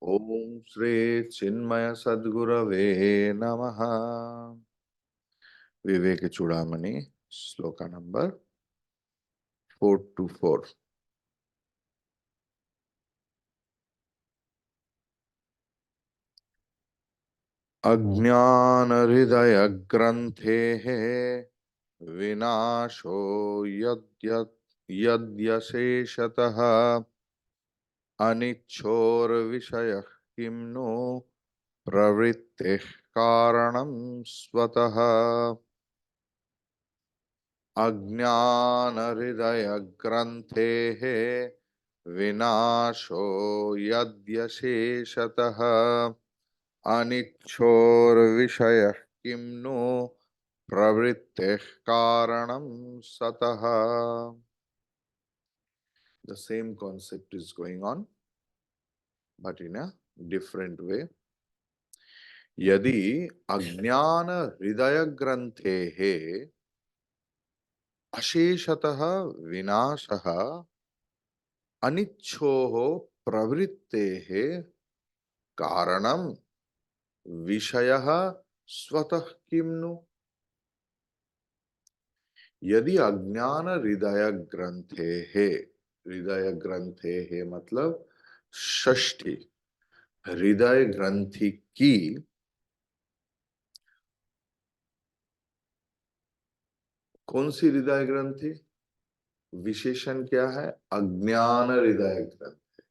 ओम श्री चिन्मय सद्गुरवे नमः। विवेक चूड़ामणि श्लोका नंबर 424। अज्ञान हृदय ग्रंथेः विनाशो यद्यशेषतः अनिच्छोर्विषयः किं नु प्रवृत्तिः कारणं स्वतः। अज्ञान हृदय ग्रंथेः विनाशो यद्यशेषतः अनिच्छोर्विषयः किं नु प्रवृत्तिः कारणं सतः। The same concept is going on, but in a different way. यदि अज्ञान हृदय ग्रंथेः अशेषतः विनाशः अनिच्छोः प्रवृत्तेः कारणं विषयः स्वतः किं नु। यदि अज्ञान हृदय ग्रंथे है, हृदय ग्रंथे है मतलब षष्ठी हृदय ग्रंथि की कौन सी हृदय ग्रंथि, विशेषण क्या है, अज्ञान हृदय ग्रंथि।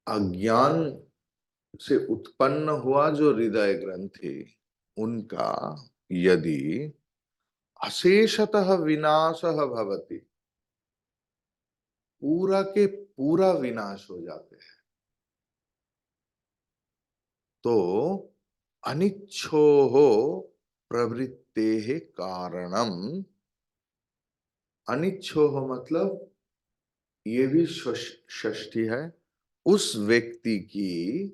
अज्ञान से उत्पन्न हुआ जो हृदय ग्रंथि उनका यदि अशेषतः विनाशः भवति, पूरा के पूरा विनाश हो जाते हैं, तो अनिच्छोः प्रवृत्तेः कारणम। अनिच्छोः मतलब ये भी षष्ठी है, उस व्यक्ति की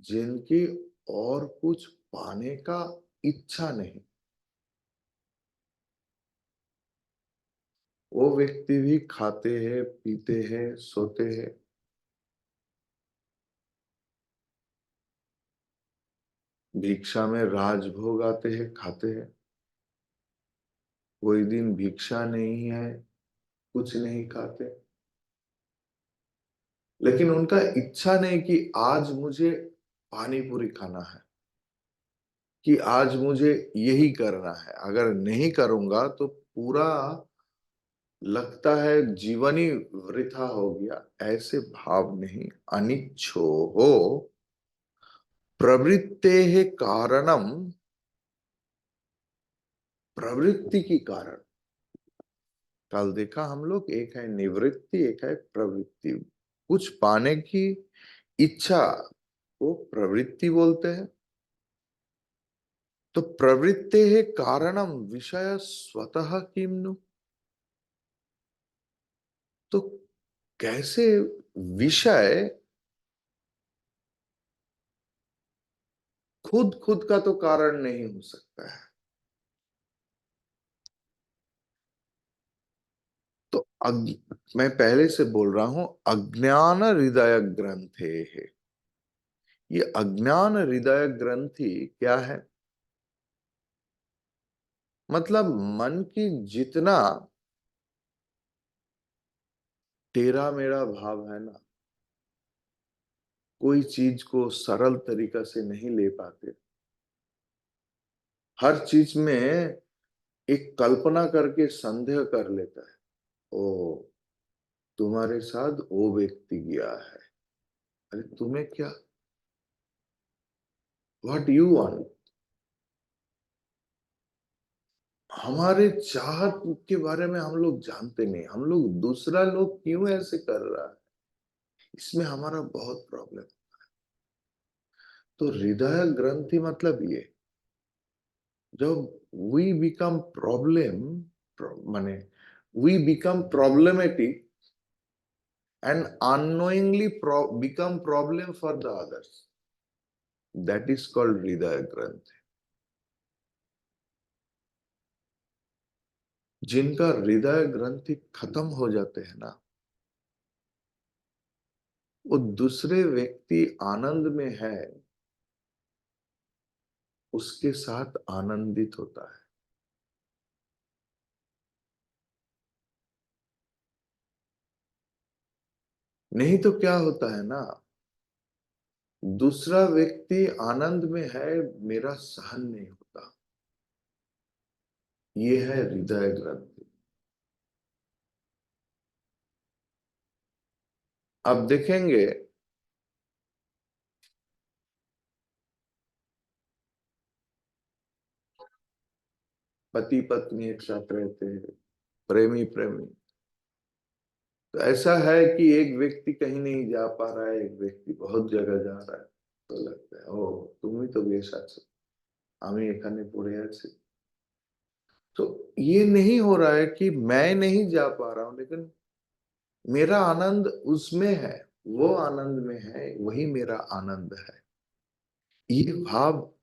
जिनकी और कुछ पाने का इच्छा नहीं, वो व्यक्ति भी खाते हैं, पीते हैं, सोते हैं, भिक्षा में राजभोग आते हैं, खाते हैं। कोई दिन भिक्षा नहीं है, कुछ नहीं खाते, लेकिन उनका इच्छा नहीं कि आज मुझे पानी पूरी खाना है, कि आज मुझे यही करना है, अगर नहीं करूंगा तो पूरा लगता है जीवन ही वृथा हो गया, ऐसे भाव नहीं। अनिच्छो हो प्रवृत्ते है कारणम, प्रवृत्ति की कारण। कल देखा हम लोग, एक है निवृत्ति, एक है प्रवृत्ति। कुछ पाने की इच्छा को प्रवृत्ति बोलते हैं। तो प्रवृत्ते है कारणम विषय स्वतः किम्नु। तो कैसे विषय खुद खुद का तो कारण नहीं हो सकता है। तो मैं पहले से बोल रहा हूं, अज्ञान हृदय ग्रंथे है। ये अज्ञान हृदय ग्रंथि क्या है, मतलब मन की जितना टेढ़ा मेढ़ा भाव है ना, कोई चीज को सरल तरीका से नहीं ले पाते, हर चीज में एक कल्पना करके संदेह कर लेता है। ओ, तुम्हारे साथ वो व्यक्ति गया है, अरे तुम्हें क्या, व्हाट यू वांट। हमारे चाहत के बारे में हम लोग जानते नहीं, हम लोग दूसरा लोग क्यों ऐसे कर रहा है, इसमें हमारा बहुत प्रॉब्लम। तो हृदय ग्रंथि मतलब ये, जब वी बिकम प्रॉब्लम, माने we become problematic and unknowingly become problem for the others, that is called हृदय ग्रंथ। जिनका हृदय ग्रंथि खत्म हो जाते हैं ना, वो दूसरे व्यक्ति आनंद में है, उसके साथ आनंदित होता है। नहीं तो क्या होता है ना, दूसरा व्यक्ति आनंद में है, मेरा सहन नहीं होता। ये है हृदय ग्रंथि। आप देखेंगे, पति पत्नी एक साथ रहते हैं, प्रेमी प्रेमी, तो ऐसा है कि एक व्यक्ति कहीं नहीं जा पा रहा है, एक व्यक्ति बहुत जगह जा रहा है, तो लगता है ओ তুমি তো বেশ আছো, আমি এখানে পড়ে আছি। तो ये नहीं हो रहा है कि मैं नहीं जा पा रहा हूं, लेकिन मेरा आनंद उसमें है, वो आनंद में है, वही मेरा आनंद है। ये भाव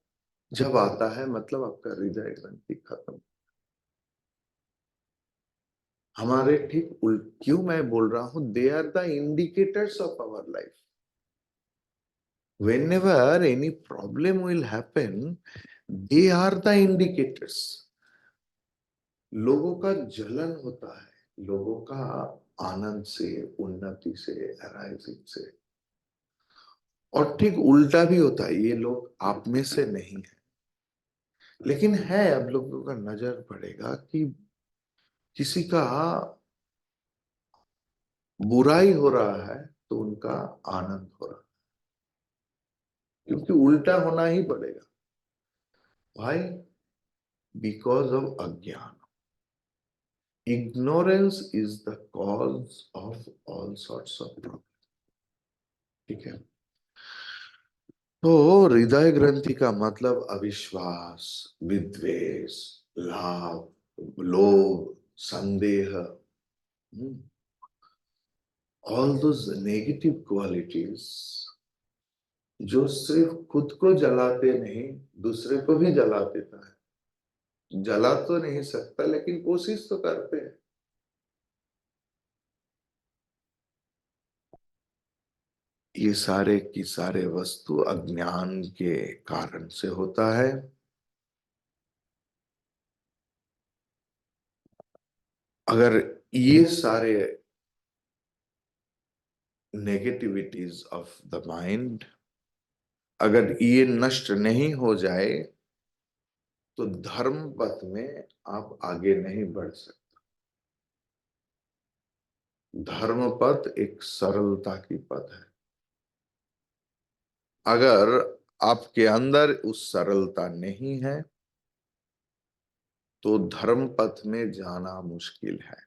जब आता है, मतलब आपका हृदय ग्रंथि खत्म। हमारे ठीक उल्ट, क्यों मैं बोल रहा हूं, they are the indicators of our life. Whenever any problem will happen, they are the indicators. लोगों का जलन होता है, लोगों का आनंद से, उन्नति से, अराइजिंग से। और ठीक उल्टा भी होता है, ये लोग आप में से नहीं है, लेकिन है, अब लोगों का नजर पड़ेगा कि किसी का बुराई हो रहा है तो उनका आनंद हो रहा है, क्योंकि उल्टा होना ही पड़ेगा। भाई, बिकॉज ऑफ अज्ञान। Ignorance is the cause of all sorts of problems. ठीक है। तो हृदय ग्रंथि का मतलब अविश्वास, विद्वेष, लाभ, लोभ, संदेह, all those negative qualities जो सिर्फ खुद को जलाते नहीं, दूसरे को भी जला देता है। जला तो नहीं सकता, लेकिन कोशिश तो करते हैं। ये सारे की सारे वस्तु अज्ञान के कारण से होता है। अगर ये सारे नेगेटिविटीज ऑफ द माइंड, अगर ये नष्ट नहीं हो जाए, तो धर्म पथ में आप आगे नहीं बढ़ सकते। धर्म पथ एक सरलता की पथ है। अगर आपके अंदर उस सरलता नहीं है, तो धर्म पथ में जाना मुश्किल है।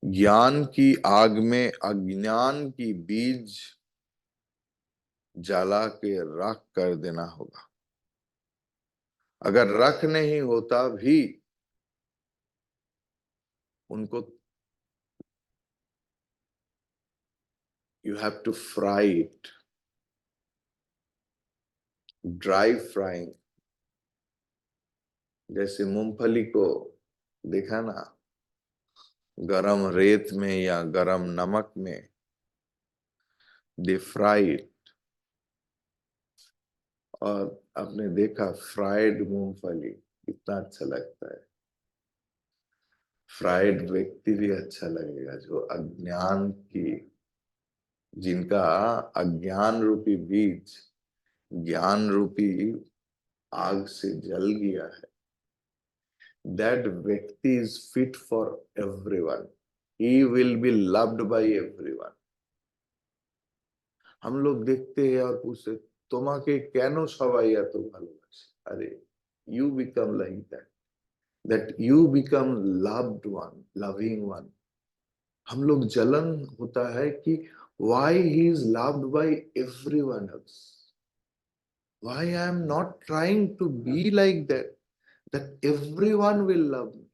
ज्ञान की आग में अज्ञान की बीज जला के राख कर देना होगा। अगर राख नहीं होता भी, उनको you have to fry it, dry frying. जैसे मूंगफली को देखा ना, गरम रेत में या गरम नमक में दे फ्राई इट। और आपने देखा फ्राइड मूंगफली कितना अच्छा लगता है। फ्राइड व्यक्ति भी अच्छा लगेगा जो अज्ञान की, जिनका अज्ञान रूपी बीज ज्ञान रूपी आग से जल गया है। दैट व्यक्ति is fit for everyone, he will be loved by everyone. हम लोग देखते हैं और पूछते, তোমাকে কেন সবাই এত ভালোবাসে? अरे, you become like that you become loved one, loving one। हम लोग जलन होता है कि why he is loved by everyone else, why I am not trying to be like that everyone will love me,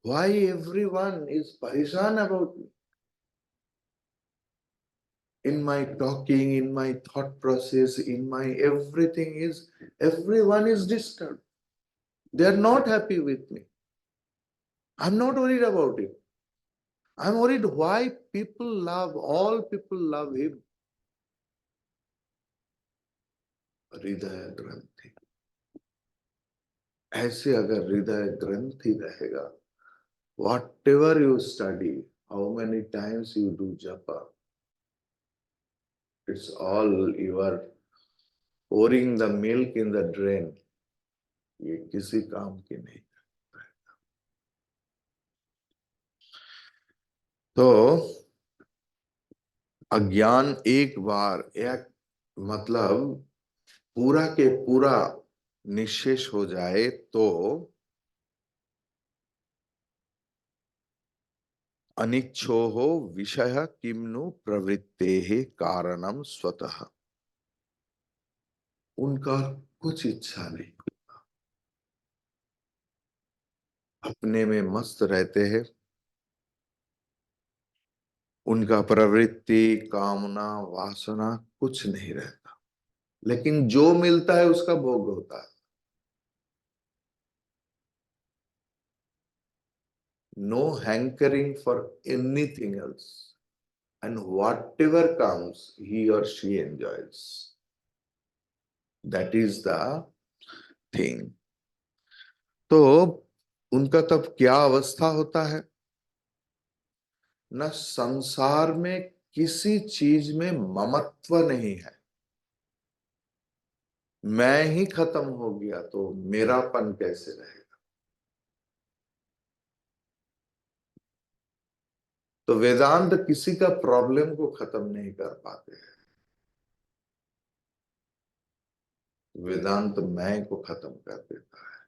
why everyone is parishan about me, in my talking, in my thought process, in my everything is, everyone is disturbed, they are not happy with me, I'm not worried about it, I'm worried why people love, all people love him. हृदय ग्रंथि, ऐसे अगर हृदय ग्रंथि रहेगा, whatever you study, how many times you do japa, it's all you are pouring the milk in the drain. ये किसी काम की नहीं। तो अज्ञान एक बार, एक मतलब पूरा के पूरा निशेष हो जाए तो अनिच्छोः विषयः किम्नु प्रवृत्तेः कारणम स्वतः, उनका कुछ इच्छा नहीं, अपने में मस्त रहते हैं, उनका प्रवृत्ति कामना वासना कुछ नहीं रहता, लेकिन जो मिलता है उसका भोग होता है। No hankering for anything else, and whatever comes he or she enjoys. That is the thing. तो उनका तब क्या अवस्था होता है? न संसार में किसी चीज में ममत्व नहीं है। मैं ही खत्म हो गया तो मेरापन कैसे रहेगा? तो वेदांत किसी का प्रॉब्लम को खत्म नहीं कर पाते हैं, वेदांत मैं को खत्म कर देता है।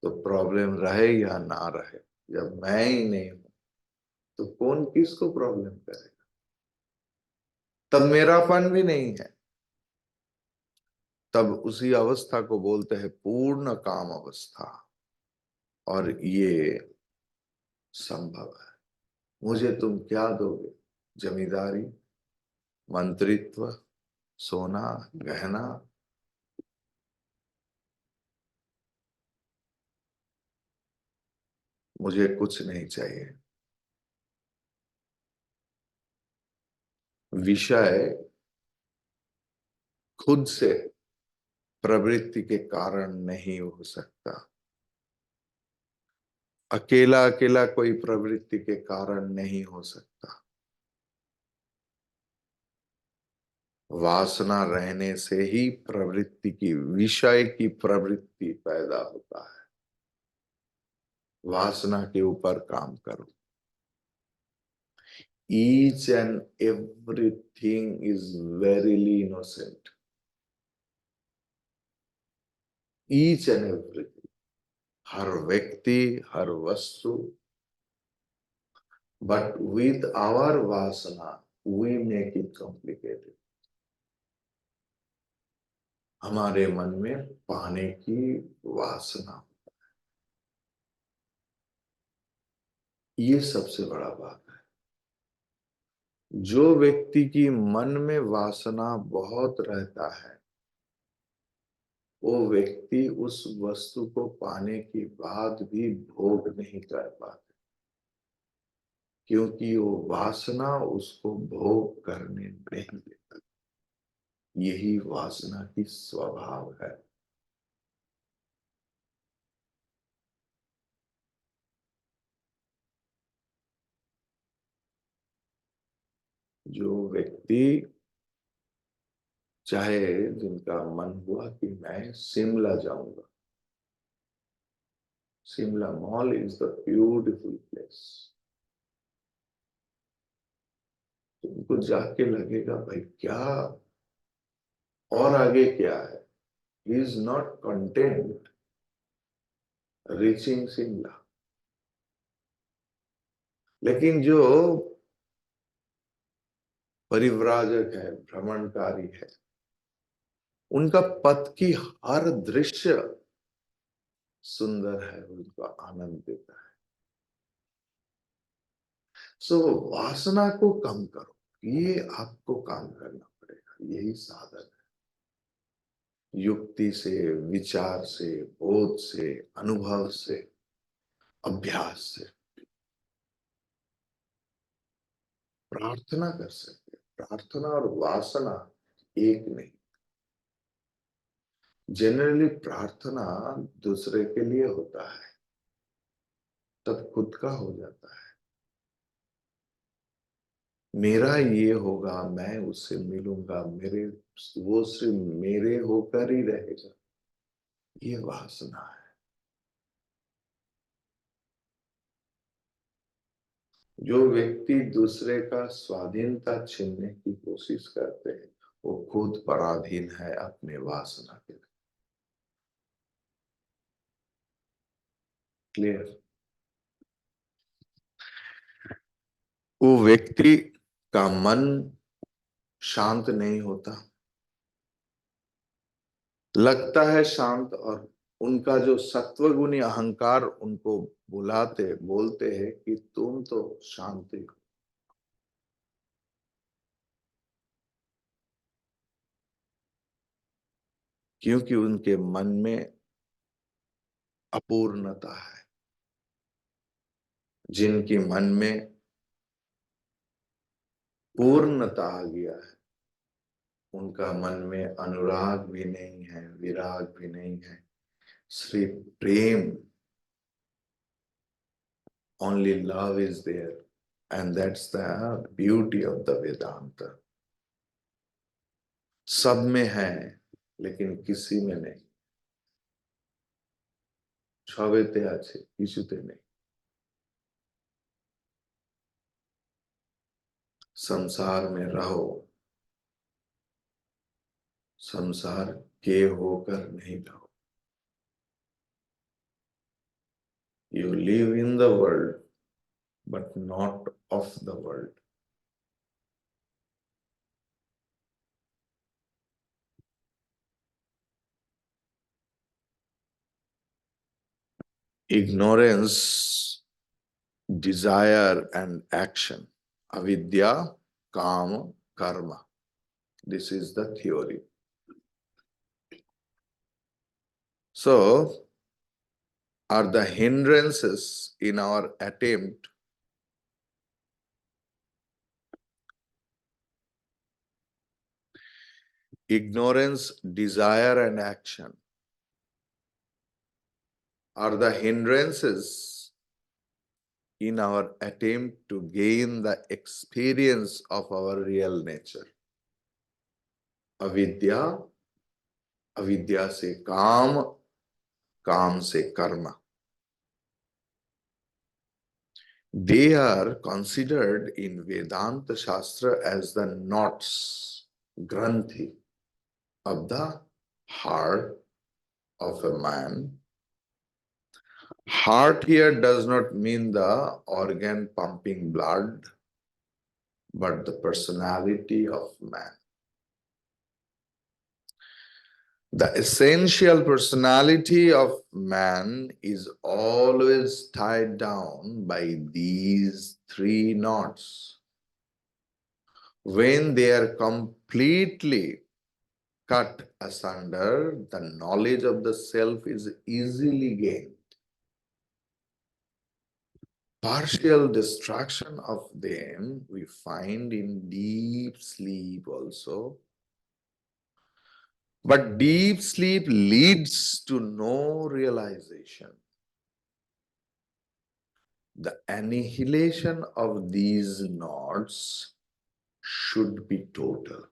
तो प्रॉब्लम रहे या ना रहे, जब मैं ही नहीं हूं तो कौन किसको प्रॉब्लम करेगा? तब मेरापन भी नहीं है, तब उसी अवस्था को बोलते हैं पूर्ण काम अवस्था। और ये संभव है। मुझे तुम क्या दोगे? जमींदारी, मंत्रित्व, सोना, गहना, मुझे कुछ नहीं चाहिए। विषय खुद से प्रवृत्ति के कारण नहीं हो सकता, अकेला अकेला कोई प्रवृत्ति के कारण नहीं हो सकता। वासना रहने से ही प्रवृत्ति की, विषय की प्रवृत्ति पैदा होता है। वासना के ऊपर काम करो। Each and everything is verily innocent. Each and everything. हर व्यक्ति, हर वस्तु, but with our वासना we make it complicated. हमारे मन में पाने की वासना, ये सबसे बड़ा बात है। जो व्यक्ति की मन में वासना बहुत रहता है, वो व्यक्ति उस वस्तु को पाने के बाद भी भोग नहीं कर पाते, क्योंकि वो वासना उसको भोग करने नहीं देता। यही वासना की स्वभाव है। जो व्यक्ति, चाहे जिनका मन हुआ कि मैं शिमला जाऊंगा, Shimla mall is the beautiful place, उनको जाके लगेगा भाई क्या, और आगे क्या है? He is not content reaching Shimla. लेकिन जो परिव्राजक है, भ्रमणकारी है, उनका पथ की हर दृश्य सुंदर है, उनको आनंद देता है। सो वासना को कम करो, ये आपको काम करना पड़ेगा। यही साधन है, युक्ति से, विचार से, बोध से, अनुभव से, अभ्यास से। प्रार्थना कर सकते हैं। प्रार्थना और वासना एक नहीं। जनरली प्रार्थना दूसरे के लिए होता है, तब खुद का हो जाता है। मेरा ये होगा, मैं उससे मिलूंगा, मेरे वो सिर्फ मेरे होकर ही रहेगा, ये वासना है। जो व्यक्ति दूसरे का स्वाधीनता छीनने की कोशिश करते हैं, वो खुद पराधीन है अपने वासना के। क्लियर? वो व्यक्ति का मन शांत नहीं होता, लगता है शांत, और उनका जो सत्वगुणी अहंकार उनको बोलते हैं कि तुम तो शांति हो। क्योंकि उनके मन में अपूर्णता है। जिनके मन में पूर्णता आ गया है, उनका मन में अनुराग भी नहीं है, विराग भी नहीं है, सिर्फ प्रेम। Only love is there, and that's the beauty of the Vedanta. सब में है, लेकिन किसी में नहीं। সবেতে আছে, কিছুতে नहीं। संसार में रहो, संसार के होकर नहीं रहो। You live in the world, but not of the world. Ignorance, desire and action. Avidya, kama, karma. This is the theory. So, are the hindrances in our attempt ignorance, desire and action are the hindrances in our attempt to gain the experience of our real nature. Avidya, avidya se काम, काम से कर्म. They are considered in Vedanta Shastra as the knots, granthi, of the heart of a man. Heart here does not mean the organ pumping blood, but the personality of man. The essential personality of man is always tied down by these three knots. When they are completely cut asunder, the knowledge of the self is easily gained. Partial destruction of them we find in deep sleep also. But deep sleep leads to no realization. The annihilation of these knots should be total.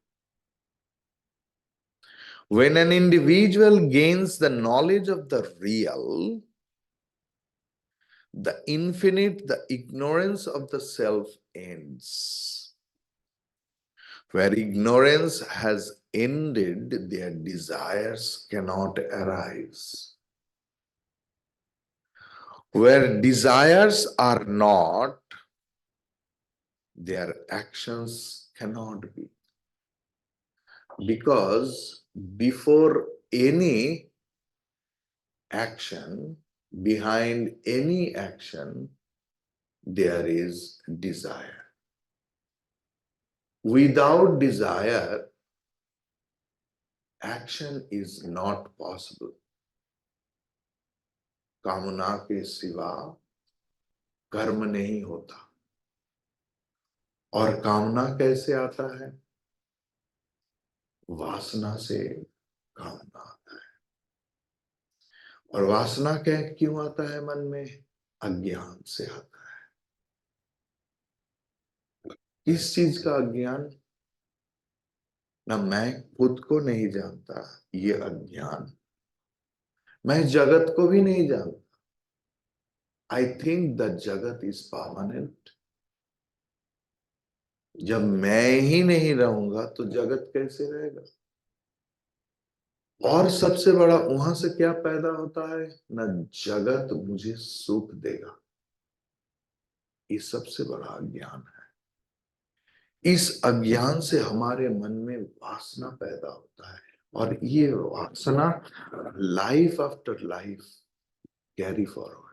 When an individual gains the knowledge of the real, the infinite, the ignorance of the self ends. Where ignorance has ended, their desires cannot arise. Where desires are not, their actions cannot be. Because before any action, behind any action, there is desire. Without desire, action is not possible. कामना के सिवा कर्म नहीं होता, और कामना कैसे आता है? वासना से कामना आता है। और वासना क्या क्यों आता है मन में? अज्ञान से आता है। इस चीज का अज्ञान, ना मैं खुद को नहीं जानता, ये अज्ञान। मैं जगत को भी नहीं जानता। आई थिंक द जगत इज परमानेंट। जब मैं ही नहीं रहूंगा तो जगत कैसे रहेगा? और सबसे बड़ा वहां से क्या पैदा होता है? ना जगत मुझे सुख देगा। ये सबसे बड़ा अज्ञान है। इस अज्ञान से हमारे मन में वासना पैदा होता है। और ये वासना life after life carry forward.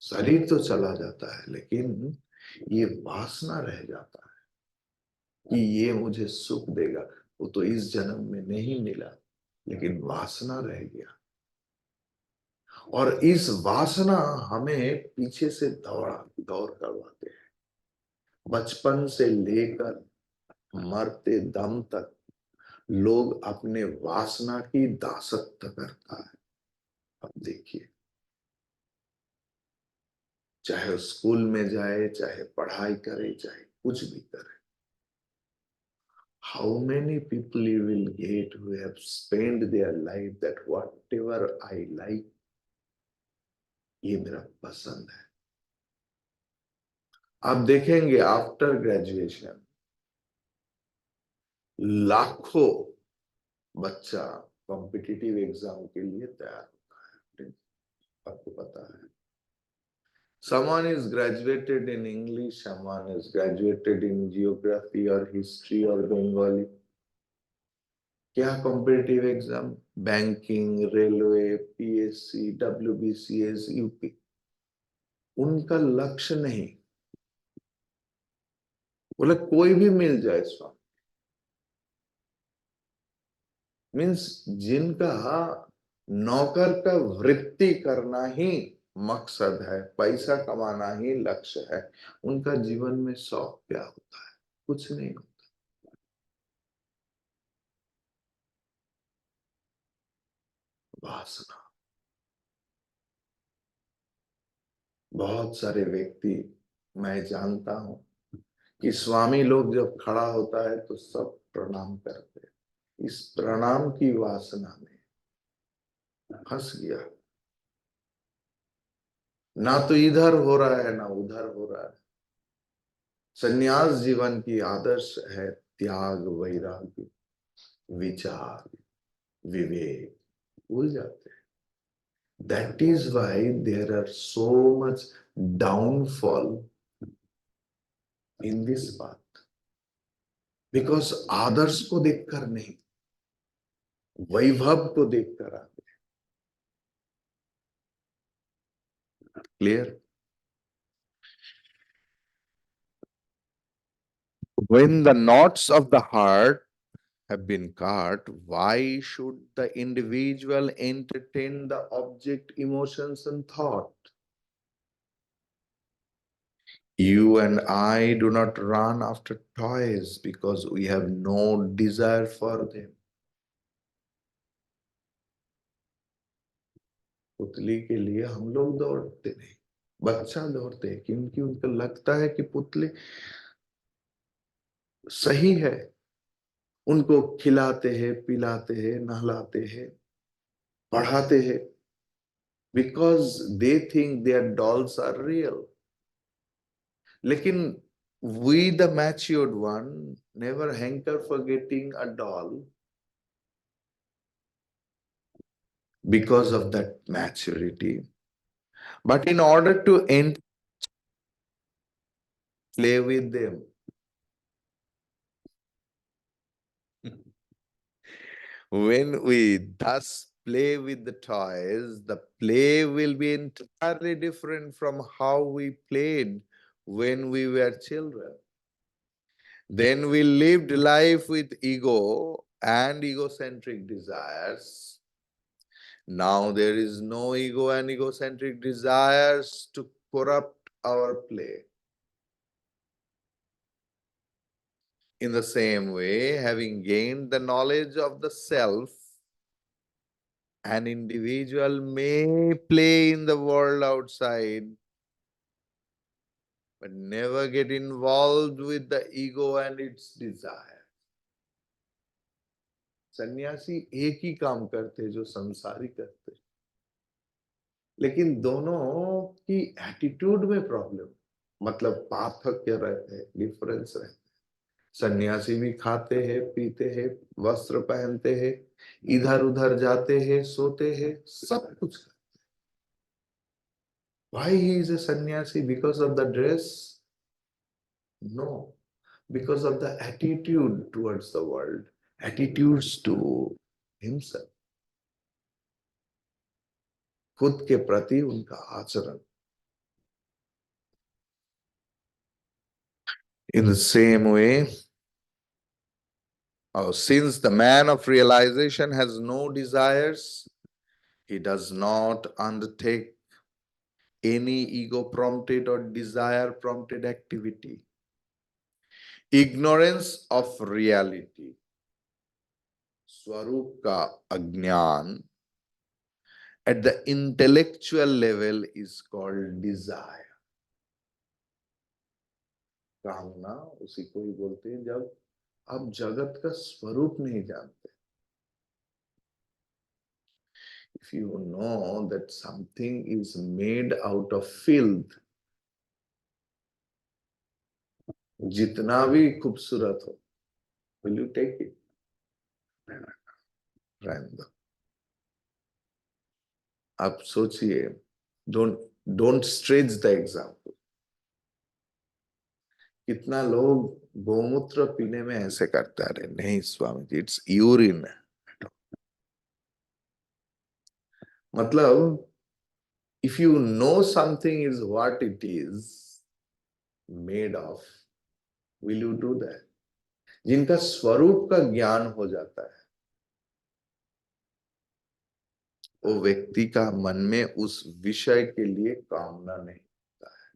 शरीर तो चला जाता है, लेकिन ये वासना रह जाता है कि ये मुझे सुख देगा। वो तो इस जन्म में नहीं मिला, लेकिन वासना रह गया। और इस वासना हमें पीछे से दौड़ करवाते हैं। बचपन से लेकर मरते दम तक लोग अपने वासना की दासत्व करता है। अब देखिए, चाहे स्कूल में जाए, चाहे पढ़ाई करे, चाहे कुछ भी करे, how many people you will get who have spent their life that whatever I like, ये मेरा पसंद है। आप देखेंगे आफ्टर ग्रेजुएशन लाखों बच्चा कॉम्पिटिटिव एग्जाम के लिए तैयार होता है। आपको पता है, someone is graduated in English, someone is graduated in geography or history or Bengali। क्या competitive exam? Banking, railway, PSC, WBCS, UP. उनका लक्ष्य नहीं, बोले कोई भी मिल जाए स्वामी। मीन्स जिनका नौकर का वृत्ति करना ही मकसद है, पैसा कमाना ही लक्ष्य है, उनका जीवन में शौक क्या होता है? कुछ नहीं होता। वासना। बहुत सारे व्यक्ति मैं जानता हूं कि स्वामी लोग जब खड़ा होता है तो सब प्रणाम करते हैं। इस प्रणाम की वासना में फंस गया। ना तो इधर हो रहा है, ना उधर हो रहा है। संन्यास जीवन की आदर्श है त्याग, वैराग्य, विचार, विवेक। भूल जाते हैं। That is why there are so much downfall in this path. Because आदर्श को देखकर नहीं, वैभव को देखकर आते। Clear? When the knots of the heart have been cut, why should the individual entertain the object, emotions, and thought? You and I do not run after toys because we have no desire for them. पुतली के लिए हम लोग दौड़ते नहीं, बच्चा दौड़ते हैं क्योंकि उनको लगता है कि पुतले सही है। उनको खिलाते हैं, पिलाते हैं, नहलाते हैं, पढ़ाते हैं, because they think their dolls are real। लेकिन we the matured one never hanker for getting a doll because of that maturity, but in order to play with them। When we thus play with the toys, the play will be entirely different from how we played when we were children। Then we lived life with ego and egocentric desires। Now there is no ego and egocentric desires to corrupt our play। In the same way, having gained the knowledge of the self, an individual may play in the world outside, but never get involved with the ego and its desire. सन्यासी एक ही काम करते जो संसारी करते, लेकिन दोनों की एटीट्यूड में प्रॉब्लम, मतलब पार्थक्य रहते हैं, डिफरेंस रहते हैं। सन्यासी भी खाते हैं, पीते हैं, वस्त्र पहनते हैं, इधर उधर जाते हैं, सोते हैं, सब कुछ करते। Why he is a sannyasi? Because of the dress? No, because of the attitude towards the world, attitudes to himself. खुद के प्रति उनका आचरण. In the same way, since the man of realization has no desires, he does not undertake any ego prompted or desire prompted activity. Ignorance of reality, स्वरूप का अज्ञान, at the intellectual level is called desire. कामना उसी को ही बोलते हैं जब आप जगत का स्वरूप नहीं जानते. If you know that something is made out of filth, जितना भी खूबसूरत हो, will you take it? Random. आप सोचिए, don't stretch the example. कितना लोग गोमूत्र पीने में ऐसे करते हैं, नहीं स्वामी जी, it's urine. मतलब if you know something is what it is made of, will you do that? जिनका स्वरूप का ज्ञान हो जाता है, वो व्यक्ति का मन में उस विषय के लिए कामना नहीं होता है.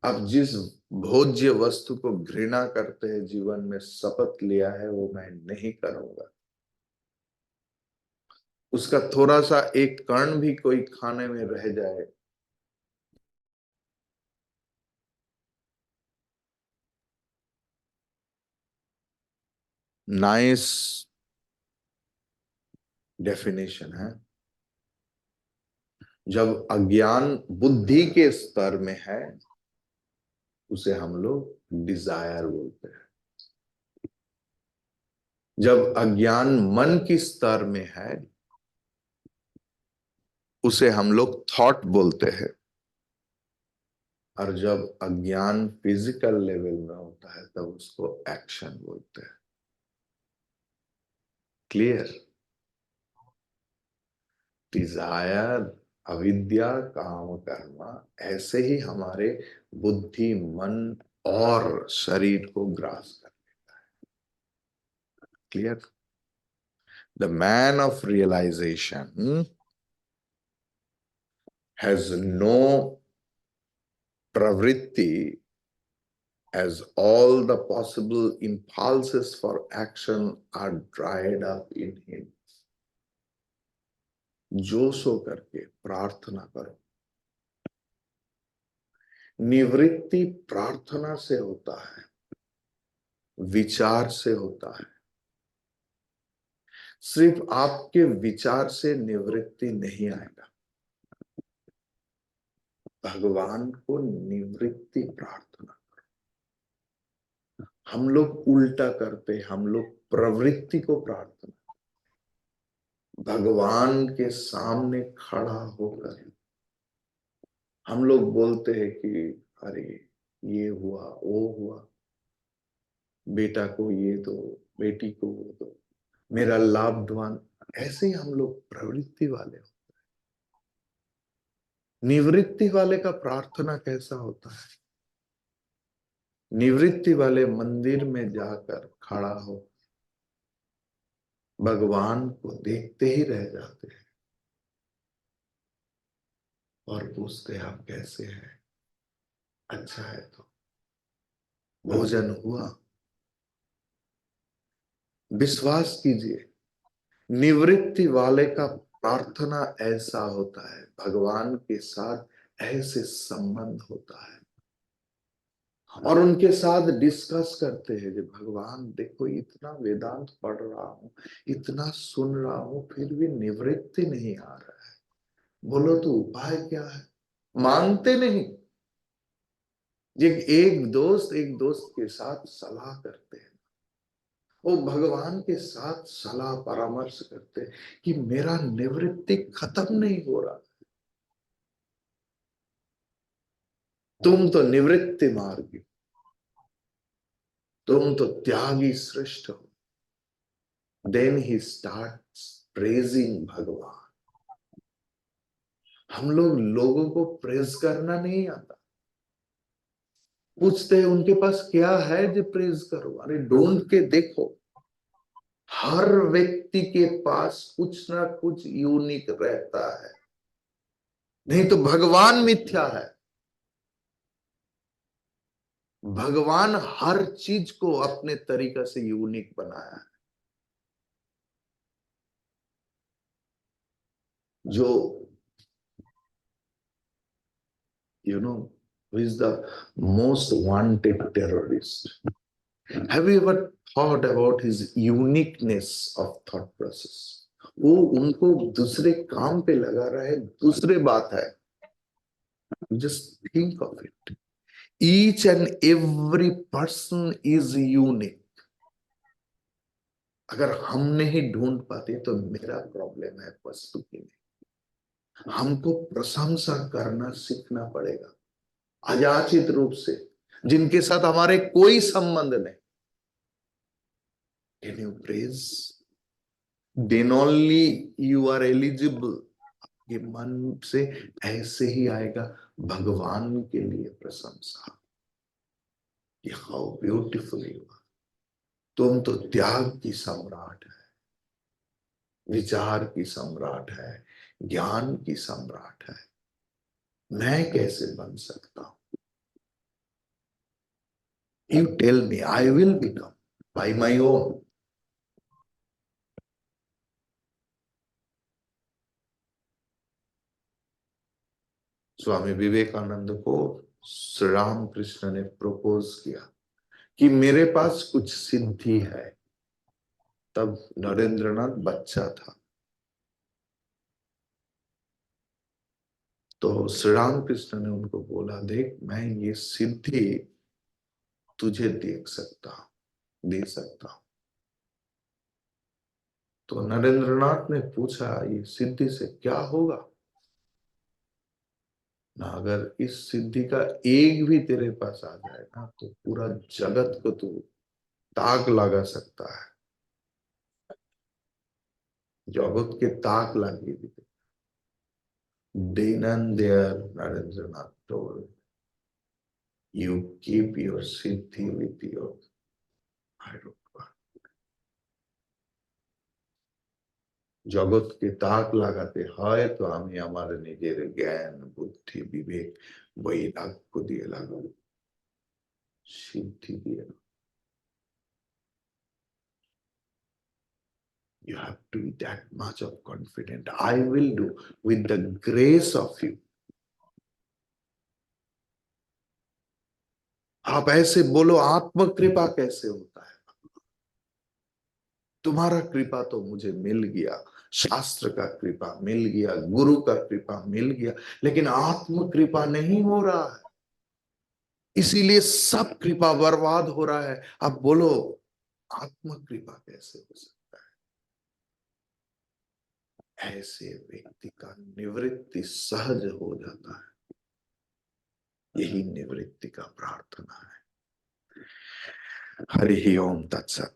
आप जिस भोज्य वस्तु को घृणा करते हैं, जीवन में शपथ लिया है वो मैं नहीं करूंगा, उसका थोड़ा सा एक कण भी कोई खाने में रह जाए, नाइस डेफिनेशन है. जब अज्ञान बुद्धि के स्तर में है, उसे हम लोग डिजायर बोलते हैं. जब अज्ञान मन की स्तर में है, उसे हम लोग थॉट बोलते हैं. और जब अज्ञान फिजिकल लेवल में होता है, तब उसको एक्शन बोलते हैं. क्लियर? डिजायर, अविद्या, काम, कर्म, ऐसे ही हमारे बुद्धि, मन और शरीर को ग्रास कर लेता है. Clear? The man of realisation has no pravritti, as all the possible impulses for action are dried up in him. जोशो करके प्रार्थना करो. निवृत्ति प्रार्थना से होता है, विचार से होता है. सिर्फ आपके विचार से निवृत्ति नहीं आएगा. भगवान को निवृत्ति प्रार्थना करो. हम लोग उल्टा करते, हम लोग प्रवृत्ति को प्रार्थना. भगवान के सामने खड़ा होकर हम लोग बोलते हैं कि अरे ये हुआ, वो हुआ, बेटा को ये दो, बेटी को वो दो, मेरा लाभवान. ऐसे ही हम लोग प्रवृत्ति वाले हो. निवृत्ति वाले का प्रार्थना कैसा होता है? निवृत्ति वाले मंदिर में जाकर खड़ा हो, भगवान को देखते ही रह जाते हैं और पूछते हैं आप कैसे हैं? अच्छा है तो भोजन हुआ। विश्वास कीजिए, निवृत्ति वाले का प्रार्थना ऐसा होता है, भगवान के साथ ऐसे संबंध होता है, और उनके साथ डिस्कस करते हैं कि भगवान देखो, इतना वेदांत पढ़ रहा हूं, इतना सुन रहा हूं, फिर भी निवृत्ति नहीं आ रहा है, बोलो तो उपाय क्या है? मानते नहीं। एक दोस्त के साथ सलाह करते हैं, वो भगवान के साथ सलाह परामर्श करते हैं कि मेरा निवृत्ति खत्म नहीं हो रहा, तुम तो निवृत्ति मार्गी, तुम तो त्यागी श्रेष्ठ हो। देन ही स्टार्ट प्रेजिंग भगवान। हम लोगों को प्रेज करना नहीं आता। पूछते हैं उनके पास क्या है जो प्रेज करो? अरे ढूंढ के देखो, हर व्यक्ति के पास कुछ ना कुछ यूनिक रहता है, नहीं तो भगवान मिथ्या है। भगवान हर चीज को अपने तरीका से यूनिक बनाया है। जो who is the most wanted terrorist? Have you ever thought about his uniqueness of thought process? वो उनको दूसरे काम पे लगा रहा है, दूसरे बात है। Just think of it. Each and every person is unique. अगर हम नहीं ढूंढ पाते तो मेरा प्रॉब्लम है वस्तु की नहीं। हमको प्रशंसा करना सीखना पड़ेगा, अयाचित रूप से, जिनके साथ हमारे कोई संबंध नहीं। Can you praise? Then only you are eligible. ये मन से ऐसे ही आएगा भगवान के लिए प्रशंसा कि हाउ ब्यूटीफुल यू आर। तुम तो त्याग की सम्राट है, विचार की सम्राट है, ज्ञान की सम्राट है। मैं कैसे बन सकता हूं? You tell me, I will become by my own. Swami Vivekananda को श्री राम कृष्ण ने प्रपोज किया कि मेरे पास कुछ सिद्धि है। तब नरेंद्रनाथ बच्चा था। तो श्री राम कृष्ण ने उनको बोला, देख मैं ये सिद्धि तुझे देख सकता हूं, दे सकता हूं। तो नरेंद्रनाथ ने पूछा, ये सिद्धि से क्या होगा? ना अगर इस सिद्धि का एक भी तेरे पास आ जाए ना, तो पूरा जगत को तू ताक लगा सकता है। जगत के ताक लगी थी। Then and there, Narendranath told, you keep your siddhi with your I don't know. जगत के ताक लागाते হয় তো আমি আমার নিজের জ্ঞান বুদ্ধি বিবেক বৈরাগ্য দিয়ে লাগাবো, সিদ্ধি দিয়ে। You have to be that much of confident. I will do with the grace of you. आप ऐसे बोलो, आत्म कृपा कैसे होता है? तुम्हारा कृपा तो मुझे मिल गया, शास्त्र का कृपा मिल गया, गुरु का कृपा मिल गया, लेकिन आत्म कृपा नहीं हो रहा है। इसीलिए सब कृपा बर्बाद हो रहा है। अब बोलो, आत्म कृपा कैसे हो सकता है? ऐसे व्यक्ति का निवृत्ति सहज हो जाता है। यही निवृत्ति का प्रार्थना है। हरि ओम तत्सत।